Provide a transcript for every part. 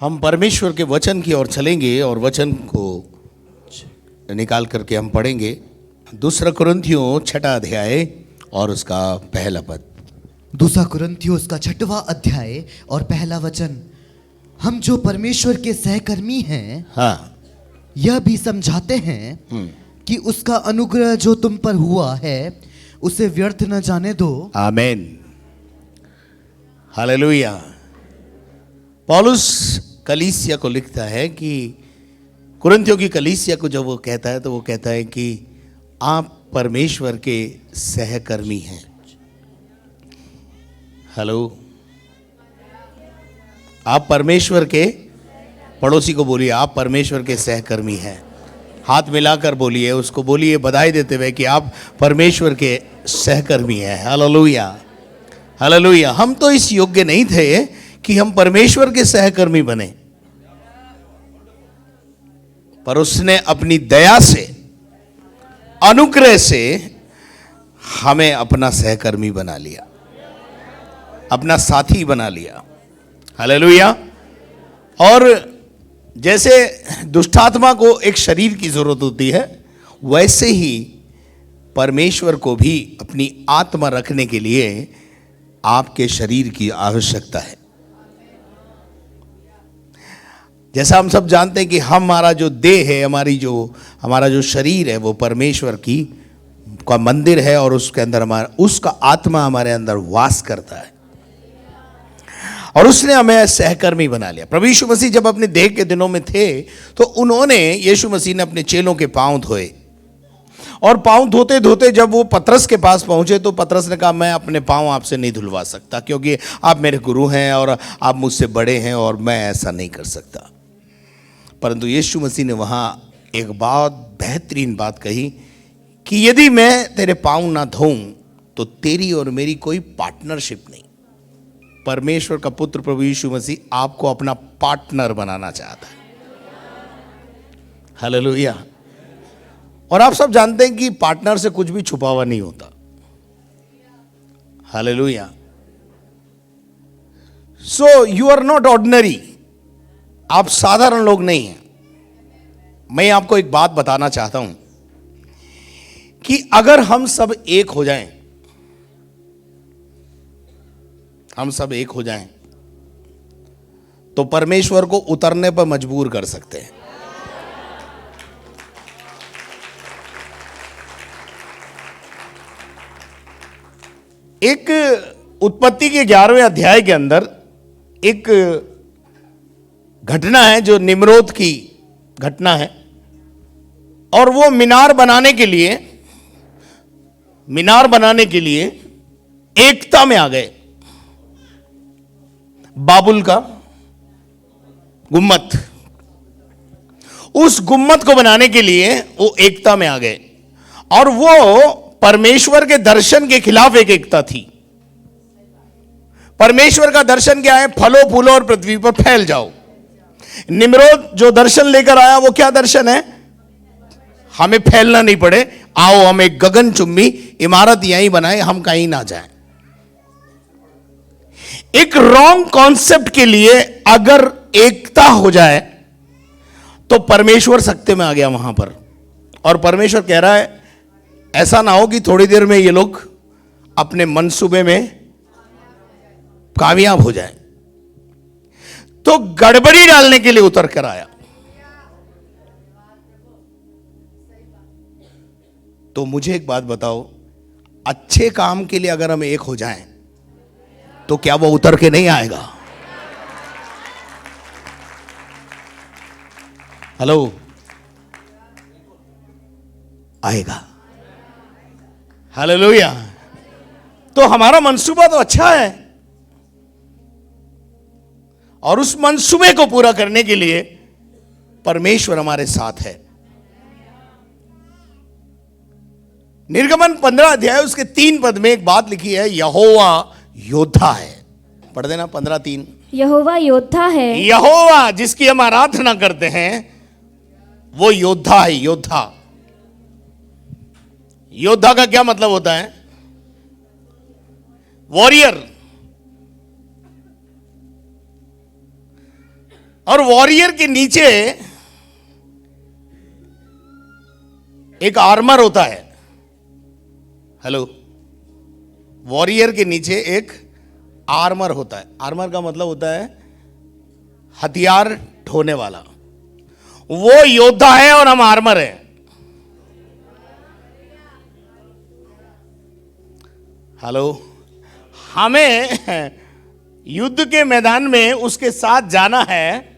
हम परमेश्वर के वचन की ओर चलेंगे और वचन को निकाल करके हम पढ़ेंगे। दूसरा कुरिन्थियों 6 अध्याय और उसका पहला पद। दूसरा कुरिन्थियों उसका 6वां अध्याय और पहला वचन। हम जो परमेश्वर के सहकर्मी हैं, हाँ, यह भी समझाते हैं कि उसका अनुग्रह जो तुम पर हुआ है उसे व्यर्थ न जाने दो। आमीन, हालेलुया। पौलुस कलीसिया को लिखता है कि कुरिन्थियों की कलीसिया को जब वो कहता है तो वो कहता है कि आप परमेश्वर के सहकर्मी हैं। हेलो, आप परमेश्वर के, पड़ोसी को बोलिए आप परमेश्वर के सहकर्मी हैं। हाथ मिलाकर बोलिए, उसको बोलिए बधाई देते हुए कि आप परमेश्वर के सहकर्मी हैं। Hallelujah, hallelujah. हम तो इस योग्य नहीं थे कि हम परमेश्वर के सहकर्मी बने, पर उसने अपनी दया से, अनुग्रह से हमें अपना सहकर्मी बना लिया, अपना साथी बना लिया। हालेलुया। और जैसे दुष्टात्मा को एक शरीर की जरूरत होती है, वैसे ही परमेश्वर को भी अपनी आत्मा रखने के लिए आपके शरीर की आवश्यकता है। जैसा हम सब जानते हैं कि हमारा जो देह है, हमारा जो शरीर है, वो परमेश्वर का मंदिर है और उसके अंदर उसका आत्मा हमारे अंदर वास करता है और उसने हमें सहकर्मी बना लिया। प्रभु यीशु मसीह जब अपने देह के दिनों में थे तो यीशु मसीह ने अपने चेलों के पांव धोए और पांव धोते धोते जब वो पतरस के पास पहुंचे तो पतरस ने कहा, मैं अपने पांव आपसे नहीं धुलवा सकता क्योंकि आप मेरे गुरु हैं और आप मुझसे बड़े हैं और मैं ऐसा नहीं कर सकता। परंतु यीशु मसीह ने वहां एक बहुत बेहतरीन बात कही कि यदि मैं तेरे पांव ना धोऊं तो तेरी और मेरी कोई पार्टनरशिप नहीं। परमेश्वर का पुत्र प्रभु यीशु मसीह आपको अपना पार्टनर बनाना चाहता है। हालेलुया। और आप सब जानते हैं कि पार्टनर से कुछ भी छुपा हुआ नहीं होता। Hallelujah. So you are not ordinary, आप साधारण लोग नहीं हैं। मैं आपको एक बात बताना चाहता हूं कि अगर हम सब एक हो जाएं, हम सब एक हो जाएं तो परमेश्वर को उतरने पर मजबूर कर सकते हैं। एक उत्पत्ति के 11वें अध्याय के अंदर एक घटना है जो निम्रोद की घटना है और वो मीनार बनाने के लिए एकता में आ गए। बाबुल का गुम्मत, उस गुम्मत को बनाने के लिए वो एकता में आ गए और वो परमेश्वर के दर्शन के खिलाफ एक एकता थी। परमेश्वर का दर्शन क्या है? फलो फूलो और पृथ्वी पर फैल जाओ। निम्रोद जो दर्शन लेकर आया वो क्या दर्शन है? हमें फैलना नहीं पड़े, आओ हम एक गगनचुंबी इमारत यहीं बनाए, हम कहीं ना जाएं। एक रॉन्ग कॉन्सेप्ट के लिए अगर एकता हो जाए तो परमेश्वर सत्य में आ गया वहां पर। और परमेश्वर कह रहा है ऐसा ना हो कि थोड़ी देर में ये लोग अपने मंसूबे में कामयाब हो जाएं, तो गड़बड़ी डालने के लिए उतर कर आया। तो मुझे एक बात बताओ, अच्छे काम के लिए अगर हम एक हो जाएं तो क्या वो उतर के नहीं आएगा? हेलो, आएगा। हालेलुया। तो हमारा मंसूबा तो अच्छा है और उस मंसूबे को पूरा करने के लिए परमेश्वर हमारे साथ है। निर्गमन 15 अध्याय उसके 3 पद में एक बात लिखी है, यहोवा योद्धा है। पढ़ देना 15:3। यहोवा योद्धा है। यहोवा जिसकी हम आराधना करते हैं वो योद्धा है। योद्धा, योद्धा का क्या मतलब होता है? वॉरियर। और वॉरियर के नीचे एक आर्मर होता है। हेलो, वॉरियर के नीचे एक आर्मर होता है। आर्मर का मतलब होता है हथियार ढोने वाला। वो योद्धा है और हम आर्मर हैं। हेलो, हमें युद्ध के मैदान में उसके साथ जाना है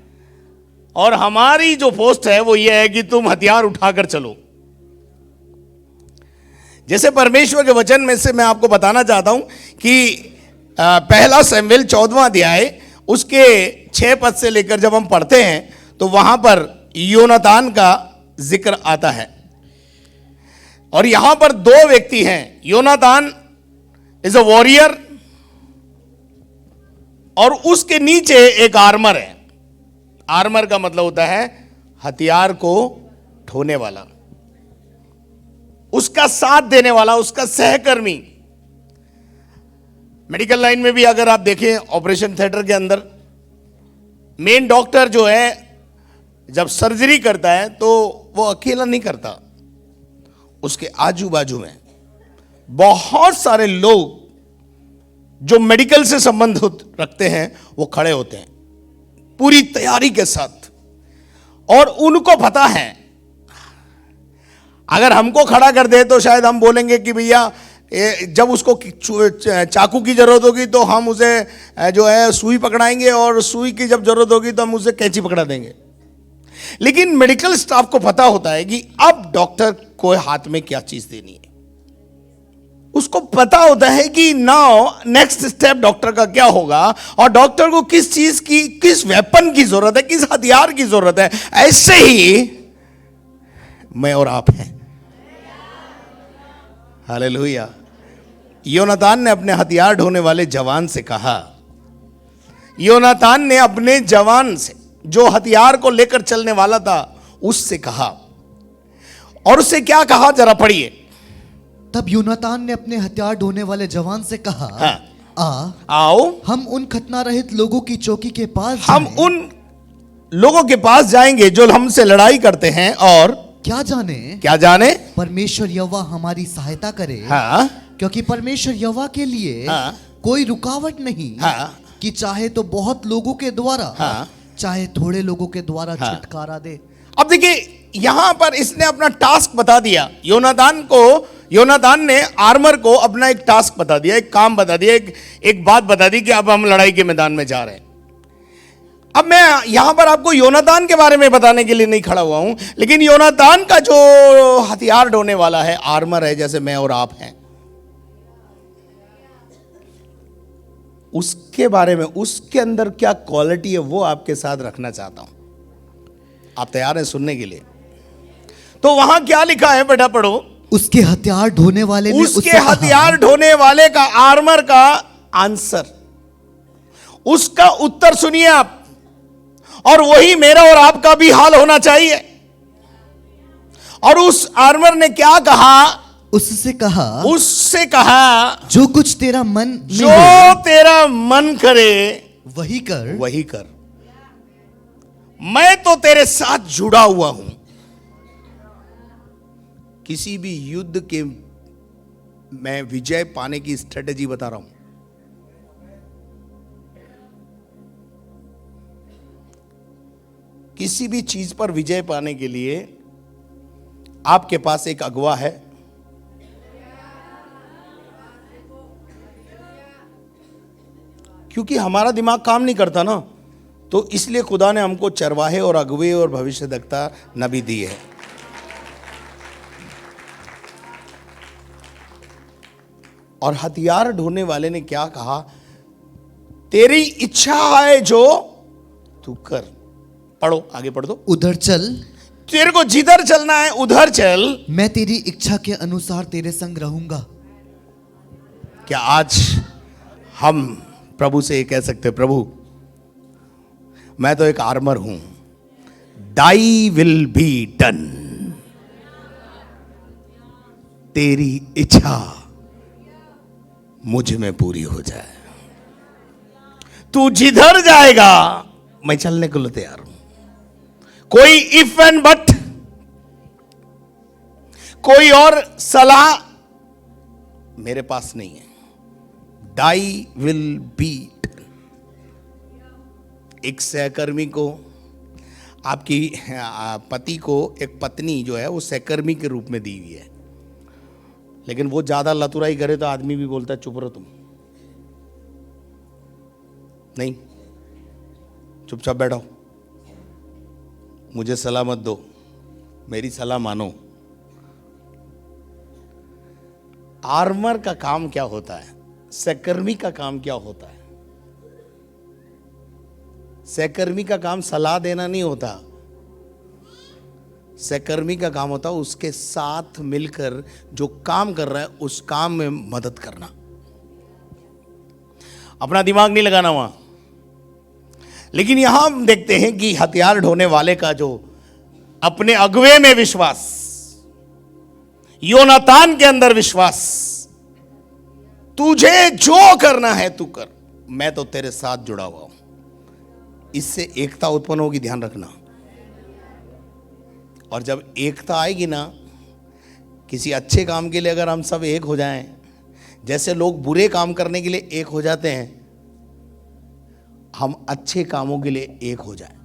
और हमारी जो पोस्ट है वो ये है कि तुम हथियार उठाकर चलो। जैसे परमेश्वर के वचन में से मैं आपको बताना चाहता हूं कि पहला शमूएल 14वां अध्याय उसके 6 पद से लेकर जब हम पढ़ते हैं तो वहां पर योनातान का जिक्र आता है। और यहां पर 2 व्यक्ति हैं। योनातान इज अ वॉरियर और उसके नीचे एक आर्मर है। आर्मर का मतलब होता है हथियार को ढोने वाला, उसका साथ देने वाला, उसका सहकर्मी। मेडिकल लाइन में भी अगर आप देखें, ऑपरेशन थिएटर के अंदर मेन डॉक्टर जो है जब सर्जरी करता है तो वो अकेला नहीं करता, उसके आजू बाजू में बहुत सारे लोग जो मेडिकल से संबंध रखते हैं वो खड़े होते हैं पूरी तैयारी के साथ। और उनको पता है अगर हमको खड़ा कर दे तो शायद हम बोलेंगे कि भैया जब उसको चाकू की जरूरत होगी तो हम उसे जो है सुई पकड़ाएंगे और सुई की जब जरूरत होगी तो हम उसे कैंची पकड़ा देंगे। लेकिन मेडिकल स्टाफ को पता होता है कि अब डॉक्टर को हाथ में क्या चीज देनी है। उसको पता होता है कि नाउ नेक्स्ट स्टेप डॉक्टर का क्या होगा और डॉक्टर को किस चीज की, किस वेपन की जरूरत है, किस हथियार की जरूरत है। ऐसे ही मैं और आप हैं। हालेलुया। योनातान ने अपने हथियार ढोने वाले जवान से कहा, योनातान ने अपने जवान से जो हथियार को लेकर चलने वाला था उससे कहा, और उससे क्या कहा जरा पढ़िए। तब योनातान ने अपने हथियार ढोने वाले जवान से कहा, हाँ, आओ हम उन खतना रहित लोगों की चौकी के पास हम जाएं। उन लोगों के पास जाएंगे जो हमसे लड़ाई करते हैं और क्या जाने परमेश्वर यहोवा हमारी सहायता करे। हाँ, क्योंकि परमेश्वर यहोवा के लिए हाँ, कोई रुकावट नहीं, हाँ, कि चाहे तो बहुत लोगों के द्वारा, हाँ, चाहे थोड़े लोगों के द्वारा हाँ, छुटकारा दे। अब देखिए यहां पर इसने अपना टास्क बता दिया। योनातान ने आर्मर को अपना एक टास्क बता दिया, एक काम बता दिया, एक बात बता दी कि अब हम लड़ाई के मैदान में जा रहे हैं। अब मैं यहां पर आपको योनातान के बारे में बताने के लिए नहीं खड़ा हुआ हूं, लेकिन योनातान का जो हथियार ढोने वाला है, आर्मर है, जैसे मैं और आप हैं, उसके बारे में, उसके अंदर क्या क्वालिटी है वो आपके साथ रखना चाहता हूं। आप तैयार हैं सुनने के लिए? तो वहां क्या लिखा है बेटा, पढ़ो। उसके हथियार ढोने वाले ने उसके हथियार ढोने वाले का आर्मर का आंसर, उसका उत्तर सुनिए आप। और वही मेरा और आपका भी हाल होना चाहिए। और उस आर्मर ने क्या कहा? उससे कहा जो कुछ तेरा मन में जो तेरा मन करे वही कर। मैं तो तेरे साथ जुड़ा हुआ हूं। किसी भी युद्ध के मैं विजय पाने की स्ट्रेटेजी बता रहा हूं। किसी भी चीज पर विजय पाने के लिए आपके पास एक अगुवा है। क्योंकि हमारा दिमाग काम नहीं करता ना, तो इसलिए खुदा ने हमको चरवाहे और अगुवे और भविष्यद्वक्ता नबी दिए है। और हथियार ढोने वाले ने क्या कहा? तेरी इच्छा है जो तू कर। पढ़ो, आगे पढ़ दो। उधर चल, तेरे को जिधर चलना है उधर चल, मैं तेरी इच्छा के अनुसार तेरे संग रहूंगा। क्या आज हम प्रभु से ये कह सकते, प्रभु मैं तो एक आर्मर हूं, दाई विल बी डन, तेरी इच्छा मुझ में पूरी हो जाए। तू जिधर जाएगा मैं चलने के लिए तैयार हूं। कोई इफ एंड बट, कोई और सलाह मेरे पास नहीं है। Thy will be. एक सहकर्मी को, आपकी पति को एक पत्नी जो है वो सहकर्मी के रूप में दी हुई है, लेकिन वो ज्यादा लतुराई करे तो आदमी भी बोलता है चुप रहो तुम, नहीं चुपचाप बैठो, मुझे सलाह मत दो, मेरी सलाह मानो। आर्मर का काम क्या होता है? सहकर्मी का काम क्या होता है? सहकर्मी का काम सलाह देना नहीं होता। सहकर्मी का काम होता है उसके साथ मिलकर जो काम कर रहा है उस काम में मदद करना, अपना दिमाग नहीं लगाना वहां। लेकिन यहां हम देखते हैं कि हथियार ढोने वाले का जो अपने अगुवे में विश्वास, योनातान के अंदर विश्वास, तुझे जो करना है तू कर, मैं तो तेरे साथ जुड़ा हुआ हूं, इससे एकता उत्पन्न होगी, ध्यान रखना। और जब एकता आएगी ना, किसी अच्छे काम के लिए अगर हम सब एक हो जाएं, जैसे लोग बुरे काम करने के लिए एक हो जाते हैं, हम अच्छे कामों के लिए एक हो जाएं।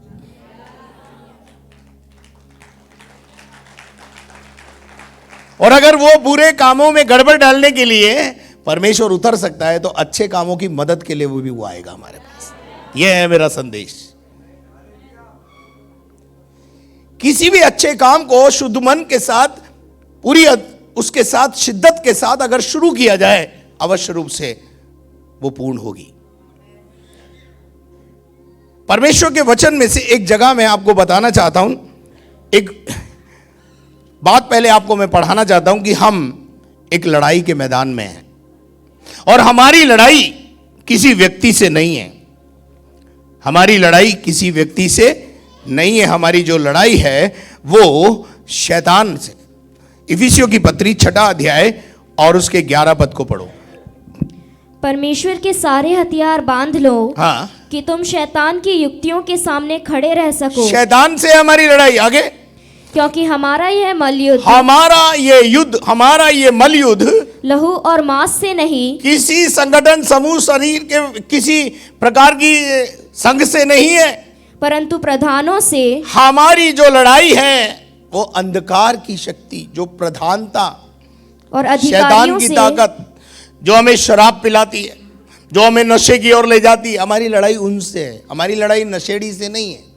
और अगर वो बुरे कामों में गड़बड़ डालने के लिए परमेश्वर उतर सकता है, तो अच्छे कामों की मदद के लिए वो भी वो आएगा हमारे पास। यह है मेरा संदेश। किसी भी अच्छे काम को शुद्ध मन के साथ, पूरी उसके साथ शिद्दत के साथ अगर शुरू किया जाए, अवश्य रूप से वो पूर्ण होगी। परमेश्वर के वचन में से एक जगह मैं आपको बताना चाहता हूं, एक बात पहले आपको मैं पढ़ाना चाहता हूं कि हम एक लड़ाई के मैदान में हैं और हमारी लड़ाई किसी व्यक्ति से नहीं है। हमारी लड़ाई किसी व्यक्ति से नहीं है। हमारी जो लड़ाई है वो शैतान से। इफिसियों की पत्री 6 अध्याय और उसके 11 पद को पढ़ो। परमेश्वर के सारे हथियार बांध लो, हाँ, कि तुम शैतान की युक्तियों के सामने खड़े रह सको। शैतान से हमारी लड़ाई। आगे, क्योंकि हमारा यह मलयुद्ध, हमारा ये मलयुद्ध लहू और मांस से नहीं, किसी संगठन, समूह, शरीर के किसी प्रकार की संघ से नहीं है, परंतु प्रधानों से। हमारी जो लड़ाई है वो अंधकार की शक्ति, जो प्रधानता और शैतान अधिकारियों की से, ताकत, जो हमें शराब पिलाती है, जो हमें नशे की ओर ले जाती है, हमारी लड़ाई उनसे है। हमारी लड़ाई नशेड़ी से नहीं है।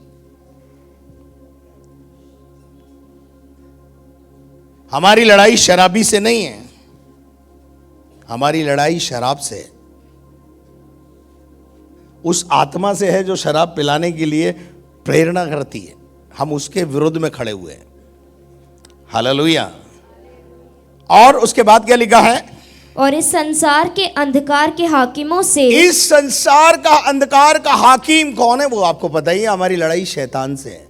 हमारी लड़ाई शराबी से नहीं है। हमारी लड़ाई शराब से है, उस आत्मा से है जो शराब पिलाने के लिए प्रेरणा करती है। हम उसके विरुद्ध में खड़े हुए हैं। हालेलुया। और उसके बाद क्या लिखा है? और इस संसार के अंधकार के हाकिमों से। इस संसार का अंधकार का हाकिम कौन है वो आपको पता ही है। हमारी लड़ाई शैतान से है।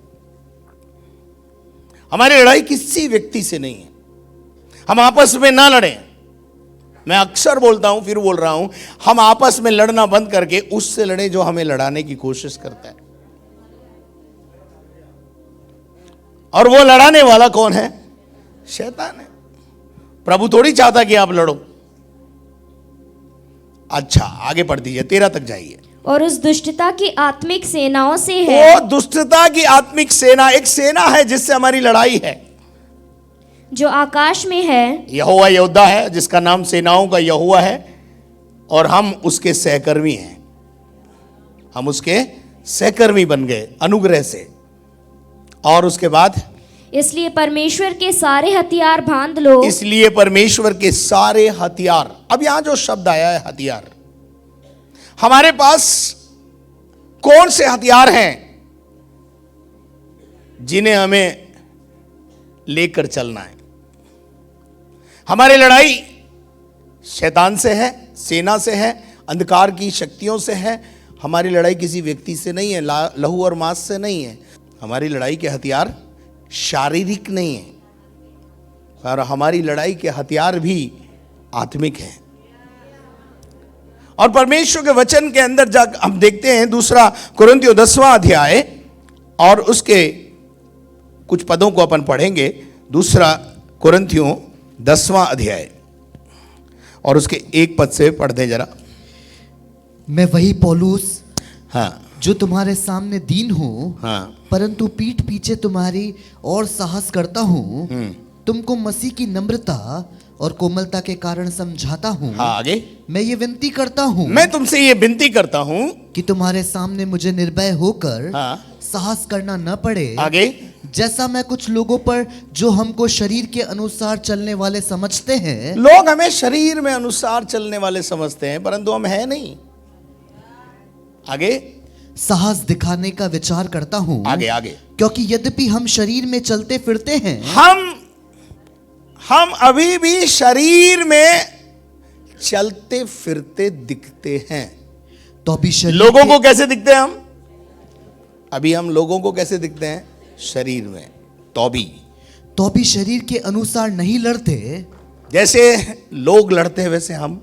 हमारी लड़ाई किसी व्यक्ति से नहीं है। हम आपस में ना लड़ें। मैं अक्सर बोलता हूं, फिर बोल रहा हूं, हम आपस में लड़ना बंद करके उससे लड़ें जो हमें लड़ाने की कोशिश करता है। और वो लड़ाने वाला कौन है? शैतान है। प्रभु थोड़ी चाहता कि आप लड़ो। अच्छा, आगे पढ़ दीजिए, 13 तक जाइए। और उस दुष्टता की आत्मिक सेनाओं से है। वो दुष्टता की आत्मिक सेना, एक सेना है जिससे हमारी लड़ाई है, जो आकाश में है। यहोवा योद्धा है जिसका नाम सेनाओं का यहोवा है, और हम उसके सहकर्मी हैं। हम उसके सहकर्मी बन गए अनुग्रह से। और उसके बाद, इसलिए परमेश्वर के सारे हथियार बांध लो। इसलिए परमेश्वर के सारे हथियार। अब यहां जो शब्द आया है हथियार, हमारे पास कौन से हथियार हैं जिन्हें हमें लेकर चलना है? हमारी लड़ाई शैतान से है, सेना से है, अंधकार की शक्तियों से है। हमारी लड़ाई किसी व्यक्ति से नहीं है, लहू और मांस से नहीं है। हमारी लड़ाई के हथियार शारीरिक नहीं है, और हमारी लड़ाई के हथियार भी आत्मिक हैं। और परमेश्वर के वचन के अंदर जा हम देखते हैं दूसरा कुरिन्थियों 10वां अध्याय और उसके कुछ पदों को अपन पढ़ेंगे। दूसरा कुरिन्थियों 10वां अध्याय और उसके एक पद से पढ़ दें जरा। मैं वही पौलुस हाँ जो तुम्हारे सामने दीन हूँ, हाँ परंतु पीठ पीछे तुम्हारी और साहस करता हूँ, तुमको मसीह की नम्रता और कोमलता के कारण समझाता हूँ। हाँ आगे। मैं ये विनती करता हूँ मैं तुमसे ये विनती करता हूं कि तुम्हारे सामने मुझे निर्भय होकर हाँ साहस करना न पड़े, आगे। जैसा मैं कुछ लोगों पर जो हमको शरीर के अनुसार चलने वाले समझते हैं। लोग हमें शरीर में अनुसार चलने वाले समझते हैं परंतु हम हैं नहीं। आगे साहस दिखाने का विचार करता हूँ। आगे आगे। क्योंकि यद्यपि हम शरीर में चलते फिरते हैं, हम अभी भी शरीर में चलते फिरते दिखते हैं। तो अभी शरीर लोगों के- को कैसे दिखते हैं हम? अभी हम लोगों को कैसे दिखते हैं? शरीर में। तो भी शरीर के अनुसार नहीं लड़ते। जैसे लोग लड़ते हैं वैसे हम।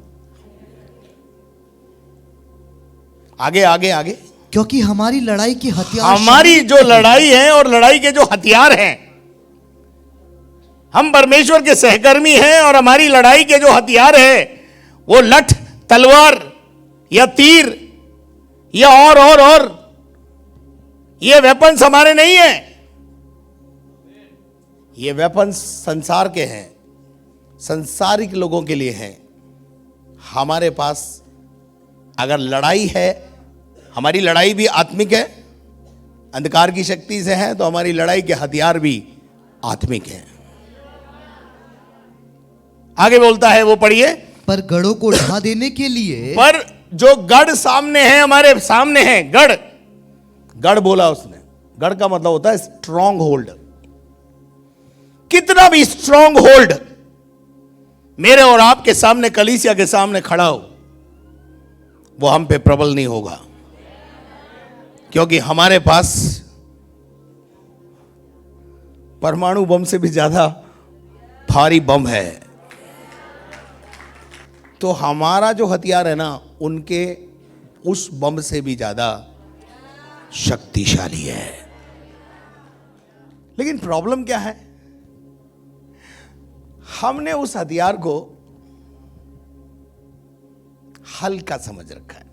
आगे आगे आगे। क्योंकि हमारी लड़ाई की हथियार हमारी जो लड़ाई है और लड़ाई के जो हथियार हैं, हम परमेश्वर के सहकर्मी हैं और हमारी लड़ाई के जो हथियार है वो लठ, तलवार या तीर या और ये वेपन्स हमारे नहीं है। ये वेपन्स संसार के हैं, संसारिक लोगों के लिए हैं। हमारे पास अगर लड़ाई है, हमारी लड़ाई भी आत्मिक है, अंधकार की शक्ति से है, तो हमारी लड़ाई के हथियार भी आत्मिक हैं। आगे बोलता है वो पढ़िए। पर गढ़ों को ढा देने के लिए, पर जो गढ़ सामने है, हमारे सामने है गढ़। गढ़ बोला उसने। गढ़ का मतलब होता है स्ट्रॉन्ग होल्ड। कितना भी स्ट्रॉन्ग होल्ड मेरे और आपके सामने, कलीसिया के सामने खड़ा हो, वो हम पे प्रबल नहीं होगा, क्योंकि हमारे पास परमाणु बम से भी ज्यादा भारी बम है। तो हमारा जो हथियार है ना, उनके उस बम से भी ज्यादा शक्तिशाली है। लेकिन प्रॉब्लम क्या है? हमने उस हथियार को हल्का समझ रखा है,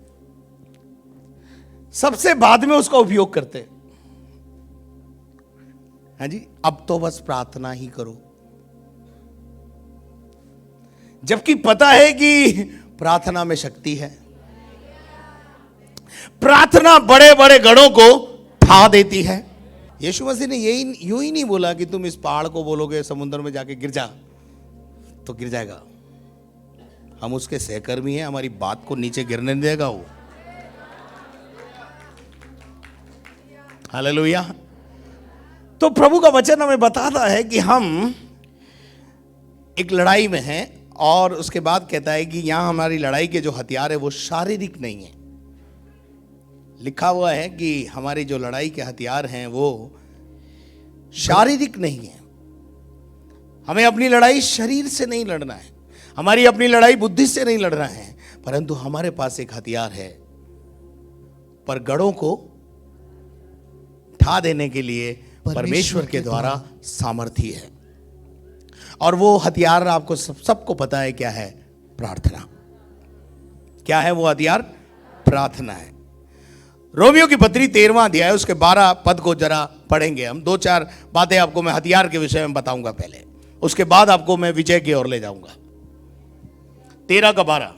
सबसे बाद में उसका उपयोग करते हैं। हाँ जी, अब तो बस प्रार्थना ही करो, जबकि पता है कि प्रार्थना में शक्ति है। प्रार्थना बड़े बड़े गढ़ों को ढा देती है। यीशु मसीह ने यूं ही नहीं बोला कि तुम इस पहाड़ को बोलोगे समुद्र में जाके गिर जा तो गिर जाएगा। हम उसके सहकर्मी हैं, हमारी बात को नीचे गिरने नहीं देगा वो। हालेलुया। तो प्रभु का वचन हमें बताता है कि हम एक लड़ाई में हैं, और उसके बाद कहता है कि यहां हमारी लड़ाई के जो हथियार है वो शारीरिक नहीं है। लिखा हुआ है कि हमारी जो लड़ाई के हथियार हैं वो शारीरिक नहीं है। हमें अपनी लड़ाई शरीर से नहीं लड़ना है, हमारी अपनी लड़ाई बुद्धि से नहीं लड़ना है, परंतु हमारे पास एक हथियार है, पर गढ़ों को ढा देने के लिए परमेश्वर के द्वारा सामर्थ्य है। और वो हथियार आपको सबको पता है क्या है? प्रार्थना। क्या है वो हथियार? प्रार्थना है। रोमियो की पत्री 13वां अध्याय उसके 12 पद को जरा पढ़ेंगे हम। 2-4 बातें आपको मैं हथियार के विषय में बताऊंगा पहले, उसके बाद आपको मैं विजय की ओर ले जाऊंगा। 13 का 12।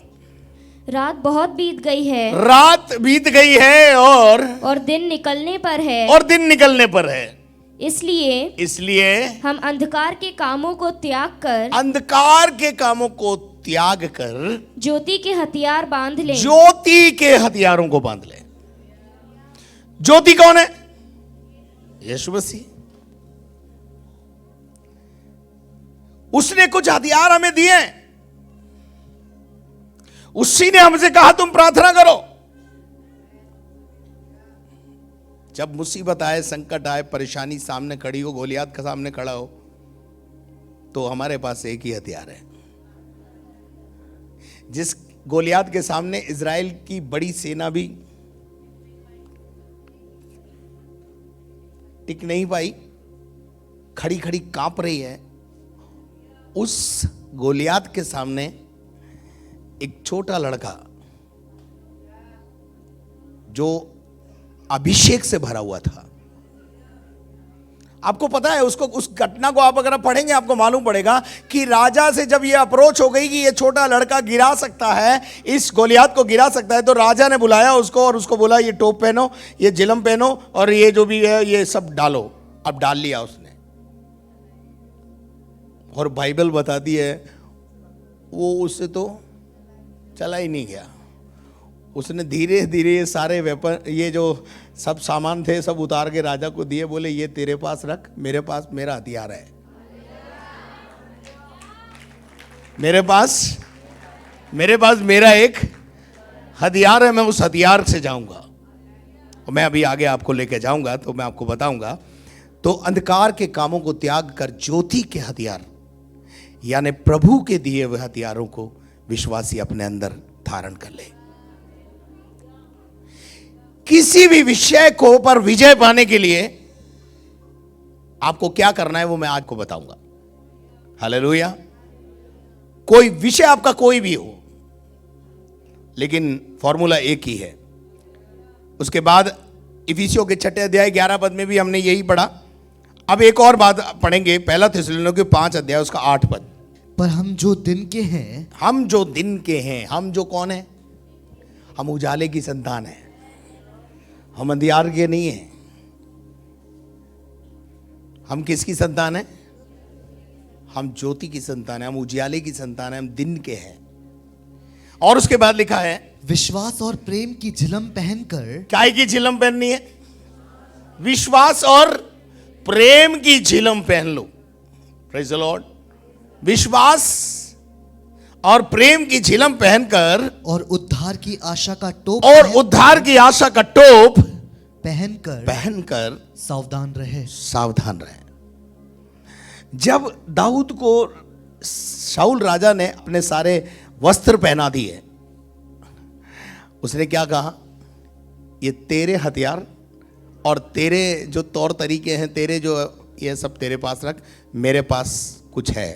रात बहुत बीत गई है, रात बीत गई है और दिन निकलने पर है। और दिन निकलने पर है। इसलिए हम अंधकार के कामों को त्याग कर ज्योति के हथियार बांध लें। ज्योति के हथियारों को बांध लें। ज्योति कौन है? यीशु मसीह। उसने कुछ हथियार हमें दिए, उसी ने हमसे कहा तुम प्रार्थना करो। जब मुसीबत आए, संकट आए, परेशानी सामने खड़ी हो, गोलियात का सामने खड़ा हो, तो हमारे पास एक ही हथियार है, गोलियात के सामने इज़राइल की बड़ी सेना भी टिक नहीं पाई, खड़ी खड़ी कांप रही है। उस गोलियात के सामने एक छोटा लड़का जो अभिषेक से भरा हुआ था। आपको पता है, उसको, उस घटना को आप अगर पढ़ेंगे आपको मालूम पड़ेगा कि राजा से जब ये अप्रोच हो गई कि ये छोटा लड़का गिरा सकता है, इस गोलियात को गिरा सकता है, तो राजा ने बुलाया उसको और उसको बोला ये टोप पहनो, ये जिलम पहनो और ये जो भी है ये सब डालो। अब डाल लिया उसने, और बाइबल बताती है वो उससे तो चला ही नहीं गया। उसने धीरे धीरे ये सारे वेपन, ये जो सब सामान थे सब उतार के राजा को दिए, बोले ये तेरे पास रख, मेरे पास मेरा हथियार है, मेरे पास मेरा एक हथियार है, मैं उस हथियार से जाऊंगा। और मैं अभी आगे आपको लेके जाऊंगा तो मैं आपको बताऊंगा। तो अंधकार के कामों को त्याग कर ज्योति के हथियार यानी प्रभु के दिए हुए हथियारों को विश्वासी अपने अंदर धारण कर ले। किसी भी विषय को पर विजय पाने के लिए आपको क्या करना है वो मैं आज को बताऊंगा। हालेलुया। कोई विषय आपका कोई भी हो, लेकिन फॉर्मूला एक ही है। उसके बाद इफिसियों के 6 अध्याय 11 पद में भी हमने यही पढ़ा। अब एक और बात पढ़ेंगे, पहला थिस्सलुनीके 5 अध्याय उसका 8 पद। पर हम जो दिन के हैं, हम जो दिन के हैं, हम जो कौन है? हम उजाले की संतान है, हम अंधियार के नहीं है। हम किसकी संतान है? हम ज्योति की संतान है, हम उजाले की संतान है, हम दिन के हैं। और उसके बाद लिखा है विश्वास और प्रेम की झिलम पहनकर। काय की झिलम पहननी है? विश्वास और प्रेम की झिलम पहन लो। Praise the Lord. विश्वास और प्रेम की झिलम पहनकर, और उद्धार की आशा का टोप, और उद्धार की आशा का टोप पहनकर सावधान रहे। जब दाऊद को शाऊल राजा ने अपने सारे वस्त्र पहना दिए, उसने क्या कहा? ये तेरे हथियार और तेरे जो तौर तरीके हैं, तेरे जो ये सब तेरे पास रख, मेरे पास कुछ है।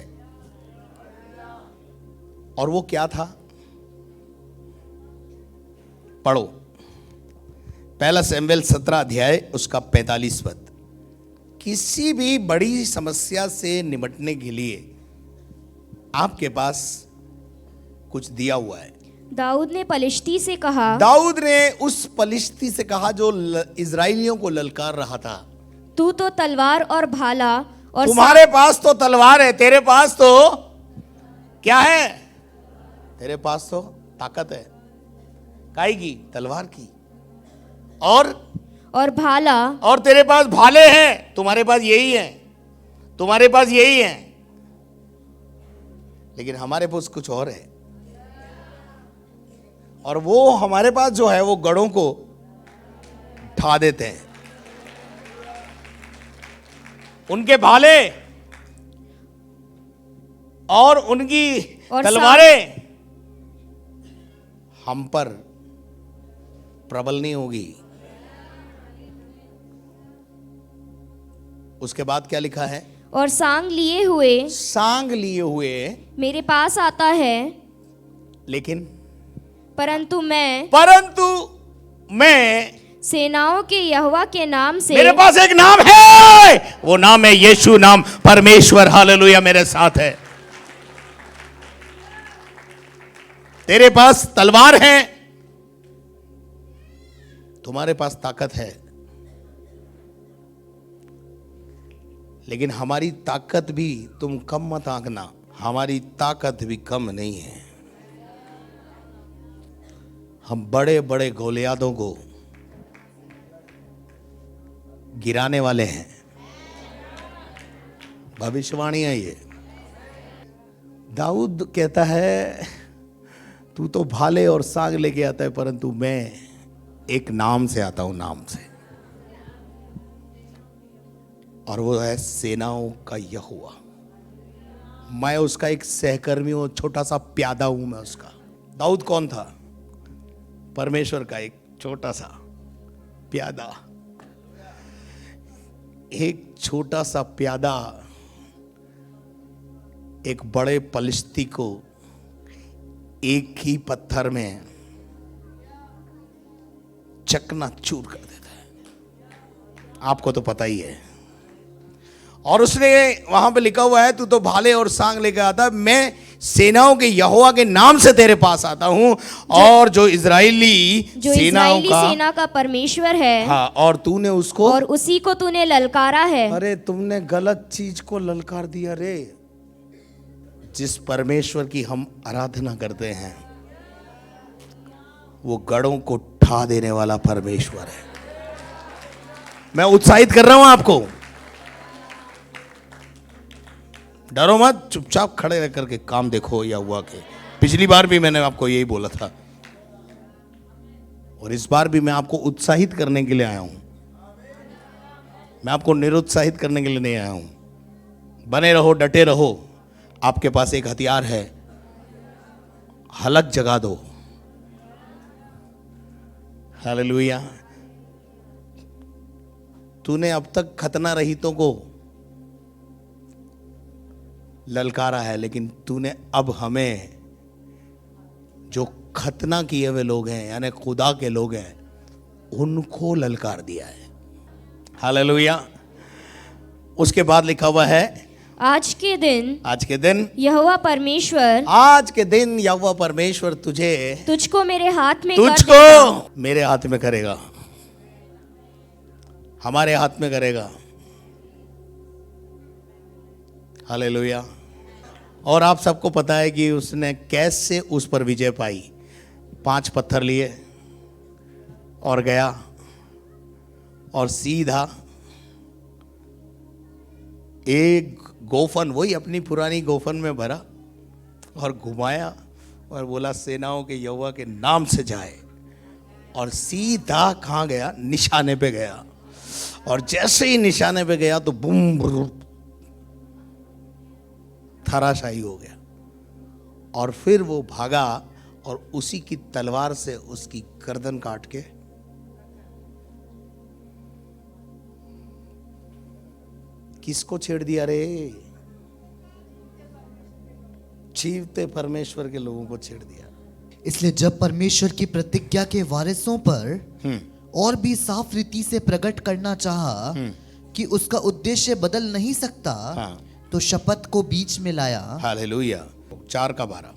और वो क्या था? पढ़ो, पहला शमूएल 17 अध्याय उसका 45 पद। किसी भी बड़ी समस्या से निपटने के लिए आपके पास कुछ दिया हुआ है। दाऊद ने पलिश्ती से कहा, दाऊद ने उस पलिश्ती से कहा जो इजराइलियों को ललकार रहा था, तू तो तलवार और भाला और तुम्हारे पास तो तलवार है, तेरे पास तो क्या है? तेरे पास तो ताकत है। काई की? तलवार की। और भाला, और तेरे पास भाले हैं, तुम्हारे पास यही है, तुम्हारे पास यही है। लेकिन हमारे पास कुछ और है, और वो हमारे पास जो है वो गढ़ों को ढा देते हैं। उनके भाले और उनकी तलवारें हम पर प्रबल नहीं होगी। उसके बाद क्या लिखा है? और सांग लिए हुए मेरे पास आता है, लेकिन परंतु मैं सेनाओं के यहोवा के नाम से, मेरे पास एक नाम है, वो नाम है यीशु नाम, परमेश्वर। हालेलुया, मेरे साथ है। तेरे पास तलवार है, तुम्हारे पास ताकत है, लेकिन हमारी ताकत भी, तुम कम मत आंकना, हमारी ताकत भी कम नहीं है। हम बड़े बड़े गोलियादों को गिराने वाले हैं। भविष्यवाणी है ये। दाऊद कहता है तू तो भाले और सांग लेके आता है, परंतु मैं एक नाम से आता हूं, नाम से, और वो है सेनाओं का यहोवा। मैं उसका एक सहकर्मी हूं, छोटा सा प्यादा हूं मैं उसका। दाऊद कौन था? परमेश्वर का एक छोटा सा प्यादा, एक छोटा सा प्यादा एक बड़े पलिश्ती को एक ही पत्थर में चकनाचूर कर देता है। आपको तो पता ही है। और उसने वहां पे लिखा हुआ है, तू तो भाले और सांग लेकर आता, मैं सेनाओं के यहोवा के नाम से तेरे पास आता हूं, और जो इजरायली सेना का परमेश्वर है, हाँ, और तूने उसको, और उसी को तूने ललकारा है। अरे तुमने गलत चीज को ललकार दिया रे। जिस परमेश्वर की हम आराधना करते हैं वो गढ़ों को ठा देने वाला परमेश्वर है। मैं उत्साहित कर रहा हूं आपको, डरो मत, चुपचाप खड़े रह करके काम देखो या हुआ के। पिछली बार भी मैंने आपको यही बोला था, और इस बार भी मैं आपको उत्साहित करने के लिए आया हूं। मैं आपको निरुत्साहित करने के लिए नहीं आया हूं। बने रहो, डटे रहो। आपके पास एक हथियार है, हलक जगा दो। हालेलुया। तूने अब तक खतना रहितों को ललकारा है, लेकिन तूने अब हमें, जो खतना किए हुए लोग हैं यानी खुदा के लोग हैं, उनको ललकार दिया है। हालेलुया। उसके बाद लिखा हुआ है, आज के दिन यहोवा परमेश्वर, आज के दिन यहोवा परमेश्वर तुझको मेरे हाथ में मेरे हाथ में करेगा, हमारे हाथ में करेगा। हालेलुया। और आप सबको पता है कि उसने कैसे उस पर विजय पाई। 5 पत्थर लिए और गया और सीधा एक गोफन, वही अपनी पुरानी गोफन में भरा और घुमाया और बोला सेनाओं के यहोवा के नाम से जाए, और सीधा कहाँ गया? निशाने पे गया। और जैसे ही निशाने पे गया तो बूम, धराशायी हो गया। और फिर वो भागा और उसी की तलवार से उसकी गर्दन काट के किसको छेड़ दिया रे? जीवते परमेश्वर के लोगों को छेड़ दिया। इसलिए जब परमेश्वर की प्रतिज्ञा के वारिसों पर और भी साफ रीति से प्रकट करना चाहा कि उसका उद्देश्य बदल नहीं सकता, हाँ। तो शपथ को बीच में लाया। हालेलुया। 4:12।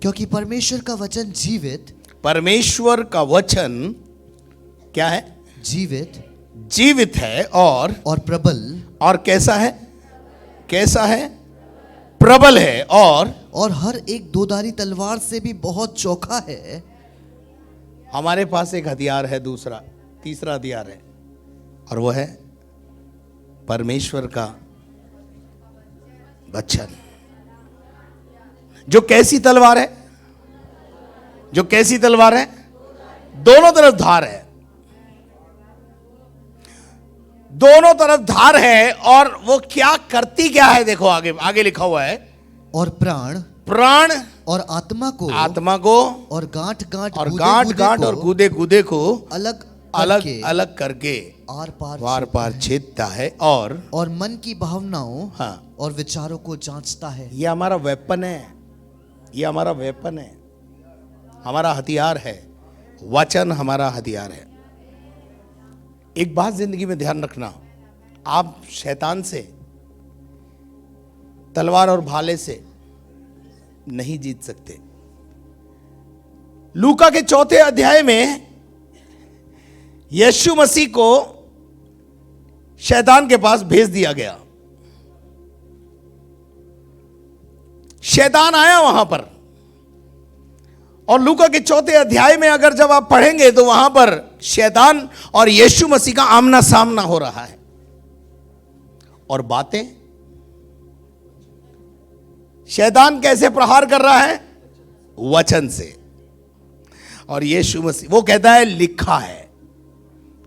क्योंकि परमेश्वर का वचन जीवित, परमेश्वर का वचन क्या है? जीवित है और प्रबल, और कैसा है? कैसा है? प्रबल है और हर एक दोधारी तलवार से भी बहुत चोखा है। हमारे पास एक हथियार है, तीसरा हथियार है, और वो है परमेश्वर का वचन। जो कैसी तलवार है? जो कैसी तलवार है? दोनों तरफ धार है, दोनों तरफ धार है। और वो क्या करती क्या है? देखो आगे लिखा हुआ है, और प्राण और आत्मा को और गांठ और गूदे को अलग करके आर पार छेदता है, और मन की भावनाओं, हाँ, और विचारों को जांचता है। ये हमारा वेपन है, ये हमारा वेपन है, हमारा हथियार है। वचन हमारा हथियार है। एक बात जिंदगी में ध्यान रखना, आप शैतान से, तलवार और भाले से नहीं जीत सकते। लूका के 4 अध्याय में यीशु मसीह को शैतान के पास भेज दिया गया। शैतान आया वहां पर, और लूका के 4 अध्याय में अगर जब आप पढ़ेंगे तो वहां पर शैतान और यीशु मसीह का आमना सामना हो रहा है, और बातें, शैतान कैसे प्रहार कर रहा है? वचन से। और यीशु मसीह वो कहता है लिखा है।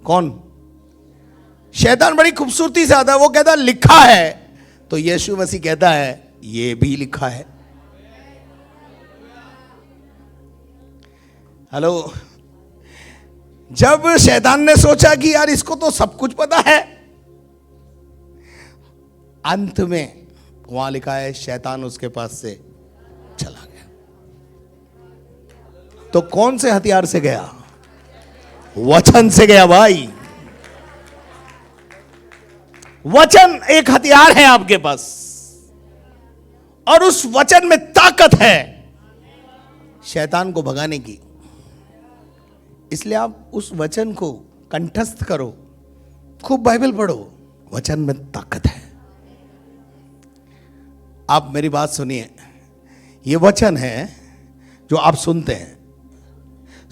कौन? शैतान बड़ी खूबसूरती से आता है, वो कहता है लिखा है, तो यीशु मसीह कहता है ये भी लिखा है। हेलो। जब शैतान ने सोचा कि यार इसको तो सब कुछ पता है, अंत में वहां लिखा है शैतान उसके पास से चला गया। तो कौन से हथियार से गया? वचन से गया भाई। वचन एक हथियार है आपके पास, और उस वचन में ताकत है शैतान को भगाने की। इसलिए आप उस वचन को कंठस्थ करो, खूब बाइबल पढ़ो, वचन में ताकत है। आप मेरी बात सुनिए, ये वचन है जो आप सुनते हैं,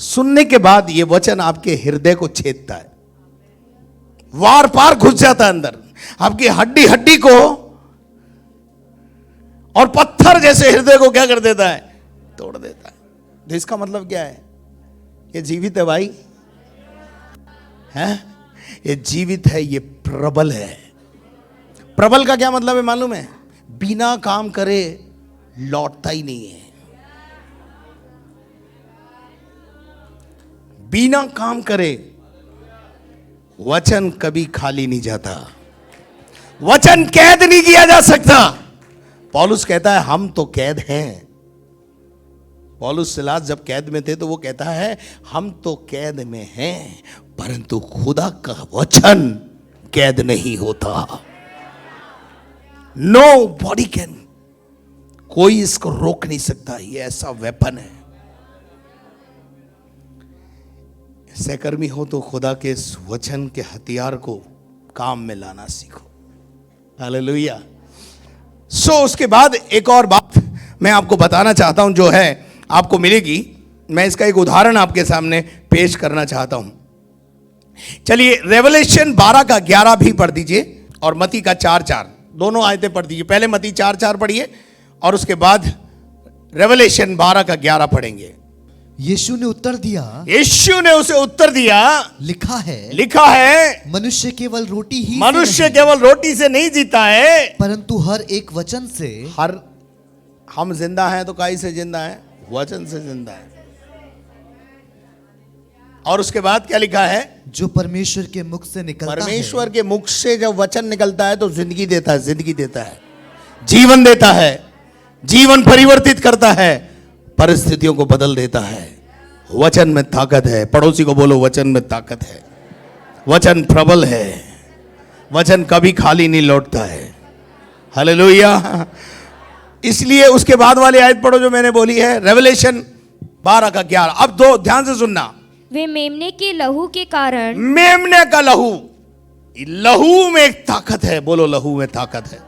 सुनने के बाद ये वचन आपके हृदय को छेदता है, वार पार घुस जाता है अंदर, आपकी हड्डी हड्डी को और पत्थर जैसे हृदय को क्या कर देता है? तोड़ देता है। तो इसका मतलब क्या है? ये जीवित है भाई, है? ये जीवित है, ये प्रबल है। प्रबल का क्या मतलब है मालूम है? बिना काम करे लौटता ही नहीं है। बिना काम करे वचन कभी खाली नहीं जाता, वचन कैद नहीं किया जा सकता। पौलुस कहता है हम तो कैद हैं। पौलुस सिलास जब कैद में थे तो वो कहता है हम तो कैद में हैं, परंतु खुदा का वचन कैद नहीं होता। नो बॉडी कैन, कोई इसको रोक नहीं सकता। ये ऐसा वेपन है। सहकर्मी हो तो खुदा के इस वचन के हथियार को काम में लाना सीखो। हालेलुया। उसके बाद एक और बात मैं आपको बताना चाहता हूं, जो है आपको मिलेगी। मैं इसका एक उदाहरण आपके सामने पेश करना चाहता हूं। चलिए रेवलेशन 12 का 11 भी पढ़ दीजिए और मती का 4:4, दोनों आयतें पढ़ दीजिए। पहले मती 4:4 पढ़िए और उसके बाद रेवलेशन 12 का 11 पढ़ेंगे। यीशु ने उत्तर दिया, यीशु ने उसे उत्तर दिया, लिखा है मनुष्य केवल रोटी से नहीं जीता है, परंतु हर एक वचन से। हम जिंदा हैं तो काई से जिंदा है? वचन से जिंदा है। और उसके बाद क्या लिखा है? जो परमेश्वर के मुख से निकलता है। परमेश्वर के मुख से जब वचन निकलता है तो जिंदगी देता है, जिंदगी देता है, जीवन देता है, जीवन परिवर्तित करता है, परिस्थितियों को बदल देता है। वचन में ताकत है। पड़ोसी को बोलो वचन में ताकत है। वचन प्रबल है। वचन कभी खाली नहीं लौटता है। हालेलुया। इसलिए उसके बाद वाली आयत पढ़ो जो मैंने बोली है, रेवलेशन 12 का 11। अब दो ध्यान से सुनना। वे मेमने के लहू के कारण, मेमने का लहू, लहू में एक ताकत है। बोलो लहू में ताकत है।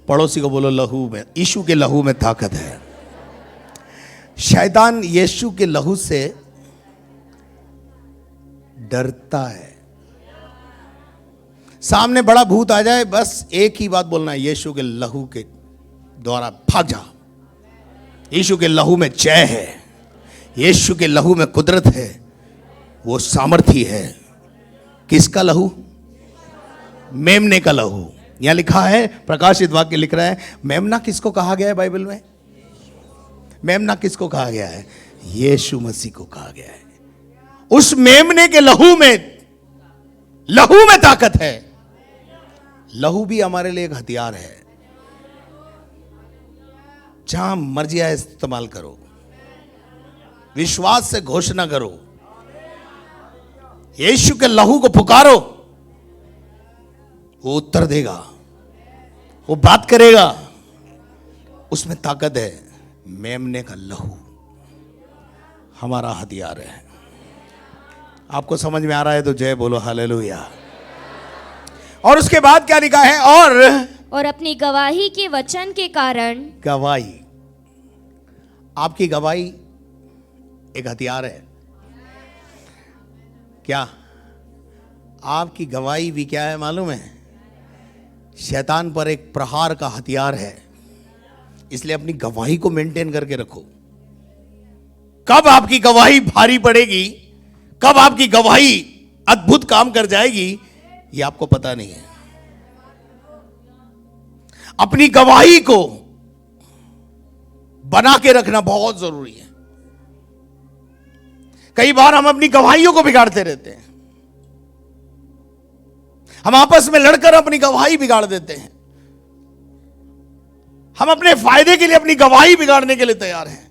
पड़ोसी को बोलो लहू में, यीशु के लहू में ताकत है। शैतान यीशु के लहू से डरता है। सामने बड़ा भूत आ जाए, बस एक ही बात बोलना है, यीशु के लहू के द्वारा भाग जा। यीशु के लहू में जय है, यीशु के लहू में कुदरत है, वो सामर्थी है। किसका लहू? मेमने का लहू। यहां लिखा है, प्रकाशित वाक्य लिख रहा है, मेमना किसको कहा गया है बाइबल में? मेमना किसको कहा गया है? यीशु मसीह को कहा गया है। उस मेमने के लहू में ताकत है। लहू भी हमारे लिए एक हथियार है। जहां मर्जी आए इस्तेमाल करो, विश्वास से घोषणा करो, यीशु के लहू को पुकारो, वो उत्तर देगा, वो बात करेगा, उसमें ताकत है। मेमने का लहू हमारा हथियार है। आपको समझ में आ रहा है तो जय बोलो हालेलुया। और उसके बाद क्या लिखा है? और अपनी गवाही के वचन के कारण। गवाही, आपकी गवाही एक हथियार है। क्या आपकी गवाही भी क्या है मालूम है? शैतान पर एक प्रहार का हथियार है। इसलिए अपनी गवाही को मेंटेन करके रखो। कब आपकी गवाही भारी पड़ेगी, कब आपकी गवाही अद्भुत काम कर जाएगी, ये आपको पता नहीं है। अपनी गवाही को बना के रखना बहुत जरूरी है। कई बार हम अपनी गवाहियों को बिगाड़ते रहते हैं, हम आपस में लड़कर अपनी गवाही बिगाड़ देते हैं, हम अपने फायदे के लिए अपनी गवाही बिगाड़ने के लिए तैयार हैं।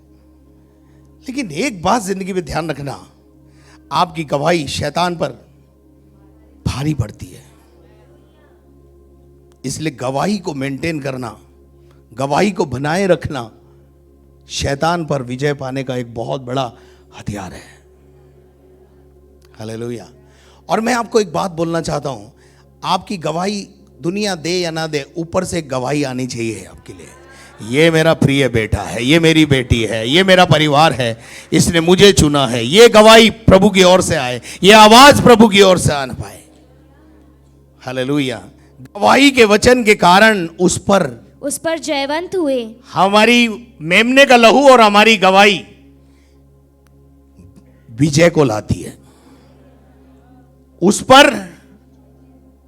लेकिन एक बात जिंदगी में ध्यान रखना, आपकी गवाही शैतान पर भारी पड़ती है। इसलिए गवाही को मेंटेन करना, गवाही को बनाए रखना शैतान पर विजय पाने का एक बहुत बड़ा हथियार है। हालेलुया। और मैं आपको एक बात बोलना चाहता हूं, आपकी गवाही दुनिया दे या ना दे, ऊपर से एक गवाही आनी चाहिए आपके लिए। ये मेरा प्रिय बेटा है, ये मेरी बेटी है, ये मेरा परिवार है, इसने मुझे चुना है। ये गवाही प्रभु की ओर से आए, ये आवाज प्रभु की ओर से आना पाए। हालेलुया। गवाही के वचन के कारण उस पर जयवंत हुए। हमारी मेमने का लहू और हमारी गवाही विजय को लाती है। उस पर,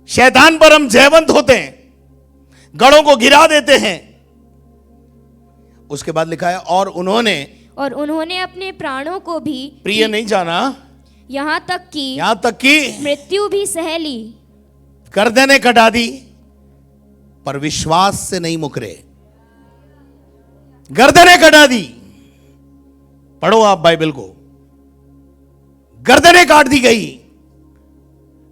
शैतान पर हम जयवंत होते हैं, गढ़ों को गिरा देते हैं। उसके बाद लिखा है और उन्होंने अपने प्राणों को भी प्रिय नहीं जाना, यहाँ तक कि मृत्यु भी सह ली। गर्दनें कटा दी पर विश्वास से नहीं मुकरे। गर्दनें कटा दी, पढ़ो आप बाइबल को। गर्दनें काट दी गई।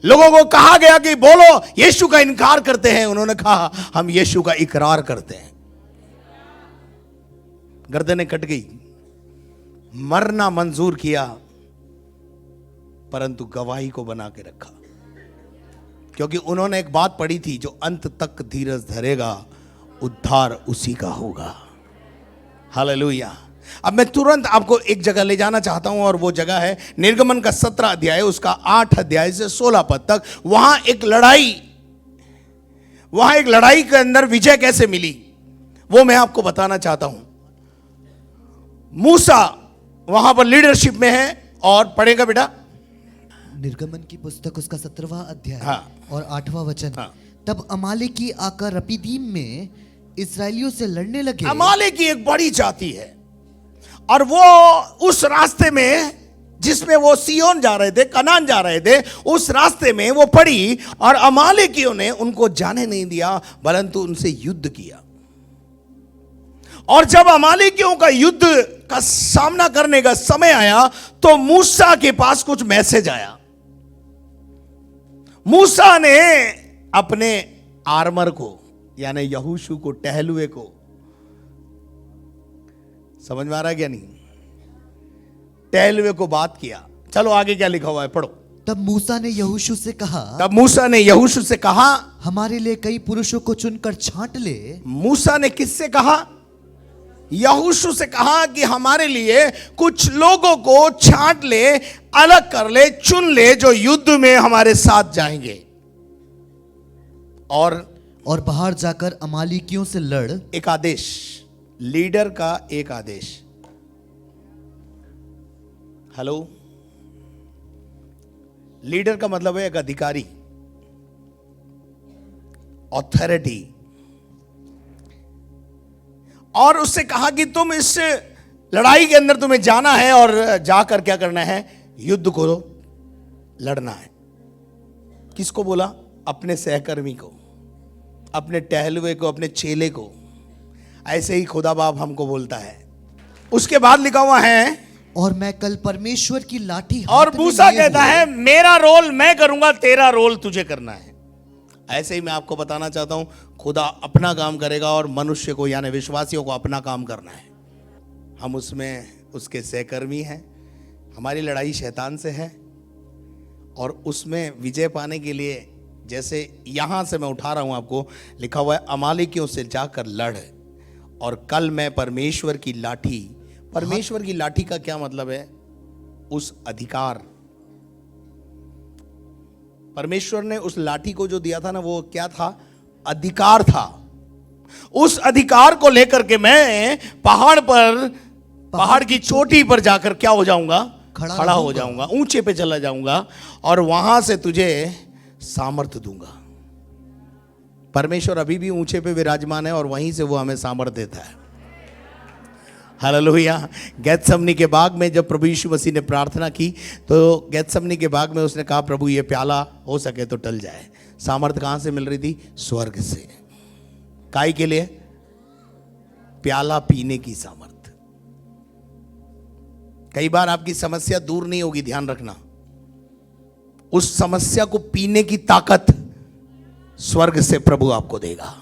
लोगों को कहा गया कि बोलो, यीशु का इनकार करते हैं। उन्होंने कहा हम यीशु का इकरार करते हैं। गर्दनें कट गई, मरना मंजूर किया, परंतु गवाही को बना के रखा, क्योंकि उन्होंने एक बात पढ़ी थी, जो अंत तक धीरज धरेगा उद्धार उसी का होगा। हालेलुया। अब मैं तुरंत आपको एक जगह ले जाना चाहता हूं, और वो जगह है निर्गमन का 17 अध्याय, उसका 8 अध्याय से 16 पद तक। वहां एक लड़ाई के अंदर विजय कैसे मिली, वो मैं आपको बताना चाहता हूं। मूसा वहां पर लीडरशिप में है, और पढ़ेगा बेटा निर्गमन की पुस्तक उसका 17वां अध्याय हाँ। और 8वां वचन। हाँ। तब अमालेकी आकर रपीदीम में इसराइलियों से लड़ने लगे। अमालेकी एक बड़ी जाति है, और वो उस रास्ते में जिसमें वो सियोन जा रहे थे, कनान जा रहे थे, उस रास्ते में वो पड़ी, और अमालेकियों ने उनको जाने नहीं दिया, परंतु उनसे युद्ध किया। और जब अमालेकियों का युद्ध का सामना करने का समय आया, तो मूसा के पास कुछ मैसेज आया। मूसा ने अपने आर्मर को, यानी यहोशू को, टहलुए को, समझ में आ रहा है क्या नहीं, टहलुए को बात किया। चलो आगे क्या लिखा हुआ है, पढ़ो। तब मूसा ने यहोशू से कहा, हमारे लिए कई पुरुषों को चुनकर छांट ले। मूसा ने किससे कहा? यहोशू से कहा कि हमारे लिए कुछ लोगों को छांट ले, अलग कर ले, चुन ले, जो युद्ध में हमारे साथ जाएंगे, और बाहर जाकर अमालेकियों से लड़। एक आदेश, लीडर का एक आदेश। हेलो, लीडर का मतलब है एक अधिकारी, ऑथोरिटी। और उससे कहा कि तुम इस लड़ाई के अंदर तुम्हें जाना है, और जाकर क्या करना है, युद्ध को लड़ना है। किसको बोला? अपने सहकर्मी को, अपने टहलुए को, अपने चेले को। ऐसे ही खुदा बाप हमको बोलता है। उसके बाद लिखा हुआ है, और मैं कल परमेश्वर की लाठी, और मूसा कहता है मेरा रोल मैं करूंगा, तेरा रोल तुझे करना है। ऐसे ही मैं आपको बताना चाहता हूं, खुदा अपना काम करेगा, और मनुष्य को यानी विश्वासियों को अपना काम करना है। हम उसमें उसके सहकर्मी हैं। हमारी लड़ाई शैतान से है, और उसमें विजय पाने के लिए, जैसे यहां से मैं उठा रहा हूं आपको, लिखा हुआ है अमालेकियों से जाकर लड़, और कल मैं परमेश्वर की लाठी। परमेश्वर की लाठी का क्या मतलब है? उस अधिकार। परमेश्वर ने उस लाठी को जो दिया था ना, वो क्या था? अधिकार था। उस अधिकार को लेकर के मैं पहाड़ की चोटी पर जाकर क्या हो जाऊंगा? खड़ा हो जाऊंगा, ऊंचे पे चला जाऊंगा, और वहां से तुझे सामर्थ्य दूंगा। परमेश्वर अभी भी ऊंचे पे विराजमान है, और वहीं से वो हमें सामर्थ्य देता है। हालेलुया। गेत्समनी के बाग में जब प्रभु यीशु मसीह ने प्रार्थना की तो गेत्समनी के बाग में उसने कहा प्रभु ये प्याला हो सके तो टल जाए। सामर्थ कहां से मिल रही थी? स्वर्ग से। काय के लिए? प्याला पीने की सामर्थ। कई बार आपकी समस्या दूर नहीं होगी, ध्यान रखना। उस समस्या को पीने की ताकत स्वर्ग से प्रभु आपको देगा।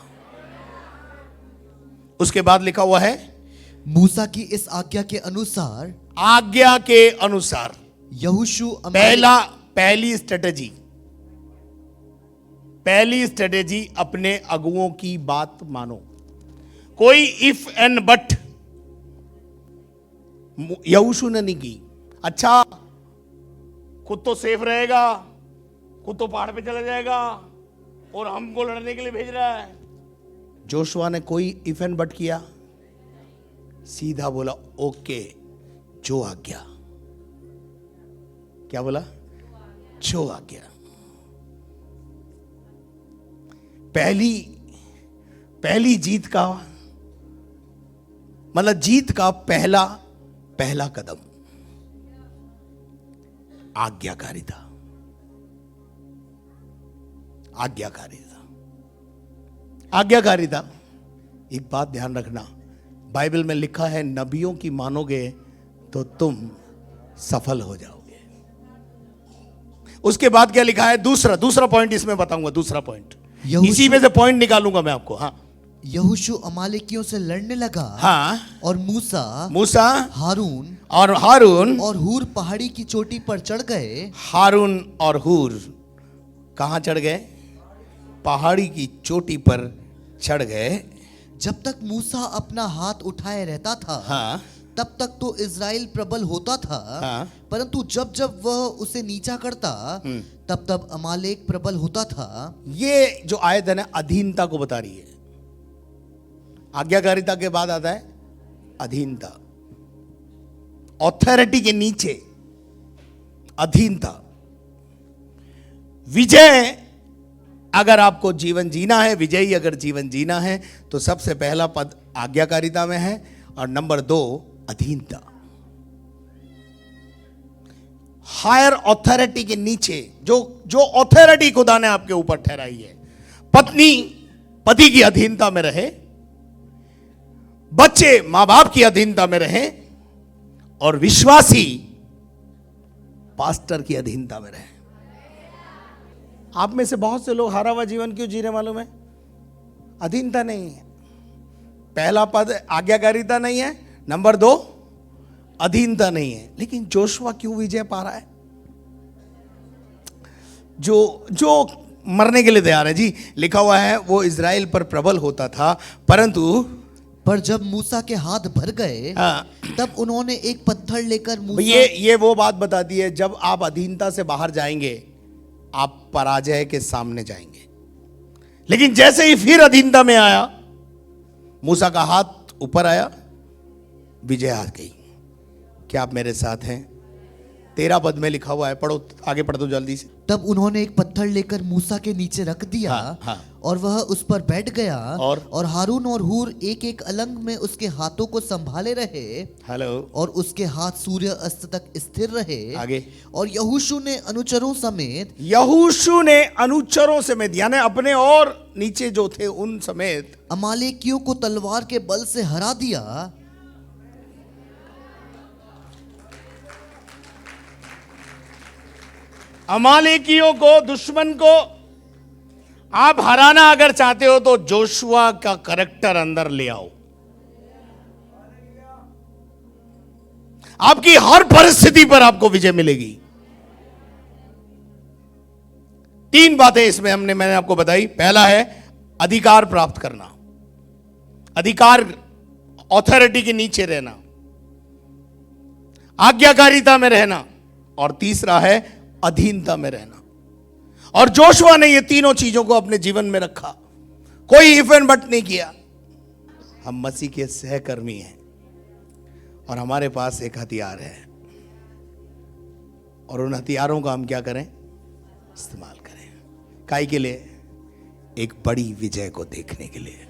उसके बाद लिखा हुआ है मूसा की इस आज्ञा के अनुसार, आज्ञा के अनुसार यहोशू पहली स्ट्रेटेजी अपने अगुओं की बात मानो। कोई इफ एंड बट यहोशू ने नहीं की। अच्छा खुद तो सेफ रहेगा, खुद तो पहाड़ पे चला जाएगा और हमको लड़ने के लिए भेज रहा है। जोशुआ ने कोई इफ एंड बट किया? सीधा बोला ओके, जो आज्ञा। क्या बोला? जो आज्ञा। पहली जीत का मतलब जीत का पहला कदम आज्ञाकारिता। एक बात ध्यान रखना, बाइबल में लिखा है नबियों की मानोगे तो तुम सफल हो जाओगे। उसके बाद क्या लिखा है? दूसरा पॉइंट इसमें बताऊंगा। दूसरा पॉइंट इसी में से पॉइंट निकालूंगा मैं आपको। हाँ, यहोशू अमालेकियों से लड़ने लगा। हाँ, और मूसा हारून और हूर पहाड़ी की चोटी पर चढ़ गए। हारून और हूर कहां चढ़ गए? पहाड़ी की चोटी पर चढ़ गए। जब तक मूसा अपना हाथ उठाए रहता था, हाँ, तब तक तो इज़राइल प्रबल होता था। हाँ, परंतु जब जब वह उसे नीचा करता, तब तब अमालेक प्रबल होता था। ये जो आयत है ना, अधीनता को बता रही है। आज्ञाकारिता के बाद आता है अधीनता। ऑथोरिटी के नीचे अधीनता। विजय अगर आपको जीवन जीना है, विजयी अगर जीवन जीना है, तो सबसे पहला पद आज्ञाकारिता में है और नंबर 2 अधीनता। हायर ऑथोरिटी के नीचे जो ऑथोरिटी खुदा ने आपके ऊपर ठहराई है। पत्नी पति की अधीनता में रहे, बच्चे मां बाप की अधीनता में रहे और विश्वासी पास्टर की अधीनता में रहे। आप में से बहुत से लोग हारा हुआ जीवन क्यों जी रहे मालूम है? अधीनता नहीं है। पहला पद आज्ञाकारिता नहीं है, नंबर 2 अधीनता नहीं है। लेकिन जोशुआ क्यों विजय पा रहा है? जो मरने के लिए तैयार है जी। लिखा हुआ है वो इज़राइल पर प्रबल होता था, पर जब मूसा के हाथ भर गए, तब उन्होंने एक पत्थर लेकर मूसा। ये वो बात बताती है, जब आप अधीनता से बाहर जाएंगे आप पराजय के सामने जाएंगे। लेकिन जैसे ही फिर अधीनता में आया, मूसा का हाथ ऊपर आया, विजय आ गई। क्या आप मेरे साथ हैं? 13 पद में लिखा हुआ है, पढ़ो, आगे पढ़ दो जल्दी से। तब उन्होंने एक पत्थर लेकर मूसा के नीचे रख दिया। हाँ। और वह उस पर बैठ गया और हारून और हूर एक एक अलंग में उसके हाथों को संभाले रहे। हेलो। और उसके हाथ सूर्य अस्त तक स्थिर रहे। आगे। और यहोशू ने अनुचरों समेत यानी अपने और नीचे जो थे उन समेत अमालेकियों को तलवार के बल से हरा दिया। अमालेकियों को, दुश्मन को आप हराना अगर चाहते हो तो जोशुआ का करैक्टर अंदर ले आओ। आपकी हर परिस्थिति पर आपको विजय मिलेगी। 3 बातें इसमें मैंने आपको बताई। पहला है अधिकार प्राप्त करना, अधिकार, ऑथोरिटी के नीचे रहना, आज्ञाकारिता में रहना, और तीसरा है अधीनता में रहना। और जोशुआ ने ये तीनों चीजों को अपने जीवन में रखा, कोई इफ एंड बट नहीं किया। हम मसीह के सहकर्मी हैं और हमारे पास एक हथियार है, और उन हथियारों का हम क्या करें? इस्तेमाल करें। काहे के लिए? एक बड़ी विजय को देखने के लिए।